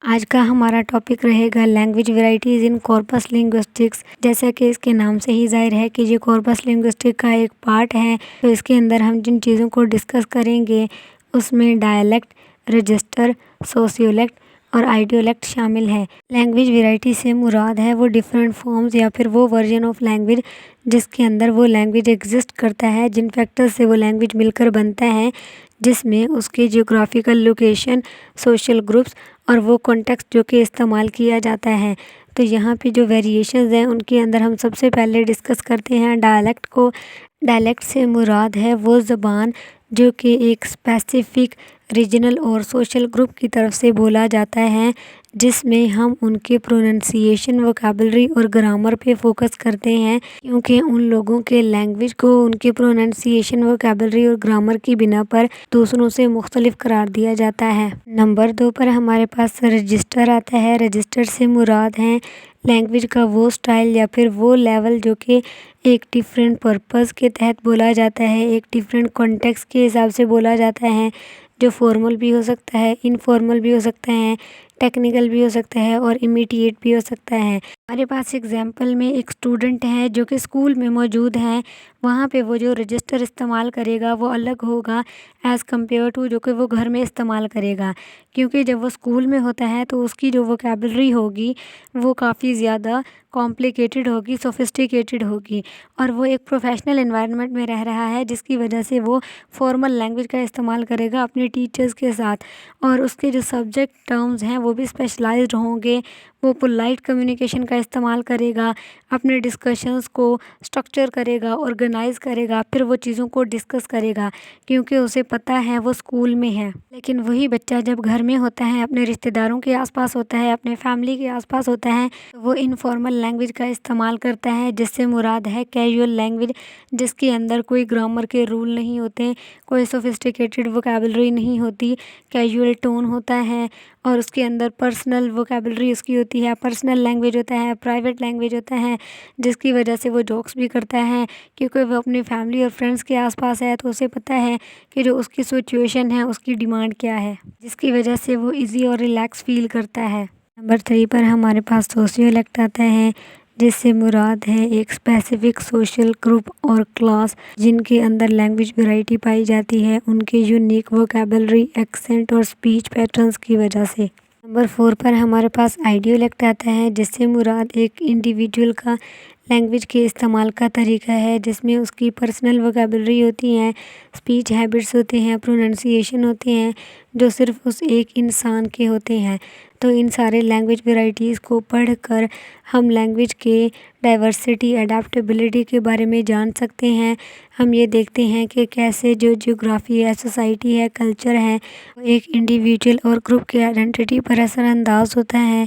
آج کا ہمارا ٹاپک رہے گا لینگویج ورائٹیز ان کارپس لنگوسٹکس۔ جیسا کہ اس کے نام سے ہی ظاہر ہے کہ یہ کارپس لنگوسٹک کا ایک پارٹ ہے، تو اس کے اندر ہم جن چیزوں کو ڈسکس کریں گے اس میں ڈائلیکٹ، رجسٹر، سوسیولیکٹ اور آئیڈیولیکٹ شامل ہے۔ لینگویج ورائٹی سے مراد ہے وہ ڈیفرنٹ فارمز یا پھر وہ ورژن آف لینگویج جس کے اندر وہ لینگویج ایگزسٹ کرتا ہے، جن فیکٹر سے وہ لینگویج مل کر بنتا ہے، جس میں اس کی جیوگرافیکل لوکیشن، سوشل گروپس اور وہ کانٹیکسٹ جو کہ استعمال کیا جاتا ہے۔ تو یہاں پہ جو ویریشنز ہیں ان کے اندر ہم سب سے پہلے ڈسکس کرتے ہیں ڈائلیکٹ کو۔ ڈائلیکٹ سے مراد ہے وہ زبان جو کہ ایک اسپیسیفک ریجنل اور سوشل گروپ کی طرف سے بولا جاتا ہے، جس میں ہم ان کے پروننسیشن، ووکیبلری اور گرامر پہ فوکس کرتے ہیں، کیونکہ ان لوگوں کے لینگویج کو ان کے پروننسیشن، ووکیبلری اور گرامر کی بنا پر دوسروں سے مختلف قرار دیا جاتا ہے۔ نمبر 2 پر ہمارے پاس رجسٹر آتا ہے۔ رجسٹر سے مراد ہے لینگویج کا وہ سٹائل یا پھر وہ لیول جو کہ ایک ڈیفرنٹ پرپز کے تحت بولا جاتا ہے، ایک ڈیفرنٹ کانٹیکسٹ کے حساب سے بولا جاتا ہے، جو فارمل بھی ہو سکتا ہے، انفارمل بھی ہو سکتا ہے، ٹیکنیکل بھی ہو سکتا ہے اور امیڈیٹ بھی ہو سکتا ہے۔ ہمارے پاس ایگزامپل میں ایک اسٹوڈنٹ ہے جو کہ اسکول میں موجود ہے، وہاں پہ وہ جو رجسٹر استعمال کرے گا وہ الگ ہوگا ایز کمپیئر ٹو جو کہ وہ گھر میں استعمال کرے گا، کیونکہ جب وہ اسکول میں ہوتا ہے تو اس کی جو ووکیبلری ہوگی وہ کافی زیادہ کمپلیکیٹڈ ہوگی، سوفسٹیکیٹڈ ہوگی، اور وہ ایک پروفیشنل انوائرمنٹ میں رہ رہا ہے جس کی وجہ سے وہ فارمل لینگویج کا استعمال کرے گا اپنے ٹیچرز کے ساتھ، اور اس کے جو سبجیکٹ ٹرمز ہیں وہ بھی اسپیشلائزڈ ہوں گے۔ وہ پولائٹ کمیونیکیشن کا استعمال کرے گا، اپنے ڈسکشنز کو اسٹرکچر کرے گا، آرگنائز کرے گا، پھر وہ چیزوں کو ڈسکس کرے گا کیونکہ اسے پتہ ہے وہ اسکول میں ہے۔ لیکن وہی بچہ جب گھر میں ہوتا ہے، اپنے رشتہ داروں کے آس پاس ہوتا ہے، اپنے فیملی کے آس پاس ہوتا ہے، تو وہ انفارمل لینگویج کا استعمال کرتا ہے، جس سے مراد ہے کیجول لینگویج، جس کے اندر کوئی گرامر کے رول نہیں ہوتے، کوئی سوفسٹیکیٹڈ ووکیبلری نہیں ہوتی، کیجول ٹون ہوتا ہے، اور اس کے اندر پرسنل ووکیبلری اس کی ہوتی ہے، پرسنل لینگویج ہوتا ہے، پرائیویٹ لینگویج ہوتا ہے، جس کی وجہ سے وہ جوکس بھی کرتا ہے کیونکہ وہ اپنی فیملی اور فرینڈس کے آس پاس ہے، تو اسے پتہ ہے کہ جو اس کی سچویشن ہے اس کی ڈیمانڈ کیا ہے، جس کی وجہ سے وہ ایزی اور ریلیکس فیل کرتا ہے۔ نمبر 3 پر ہمارے پاس سوسیولیکٹ آتا ہے، جس سے مراد ہے ایک اسپیسیفک سوشل گروپ اور کلاس جن کے اندر لینگویج ورائٹی پائی جاتی ہے ان کے یونیک ووکیبلری، ایکسنٹ اور اسپیچ پیٹرنز کی وجہ سے۔ نمبر 4 پر ہمارے پاس آئیڈیولیکٹ آتا ہے، جس سے مراد ایک انڈیویجول کا لینگویج کے استعمال کا طریقہ ہے، جس میں اس کی پرسنل ووکیبلری ہوتی ہیں، اسپیچ ہیبٹس ہوتے ہیں، پروننسیشن ہوتے ہیں، جو صرف اس ایک انسان کے ہوتے ہیں۔ تو ان سارے لینگویج ورائٹیز کو پڑھ کر ہم لینگویج کے ڈائیورسٹی، اڈیپٹیبلٹی کے بارے میں جان سکتے ہیں۔ ہم یہ دیکھتے ہیں کہ کیسے جو جیوگرافی ہے، سوسائٹی ہے، کلچر ہے، وہ ایک انڈیویجول اور گروپ کی آئیڈینٹی پر اثر انداز ہوتا ہے۔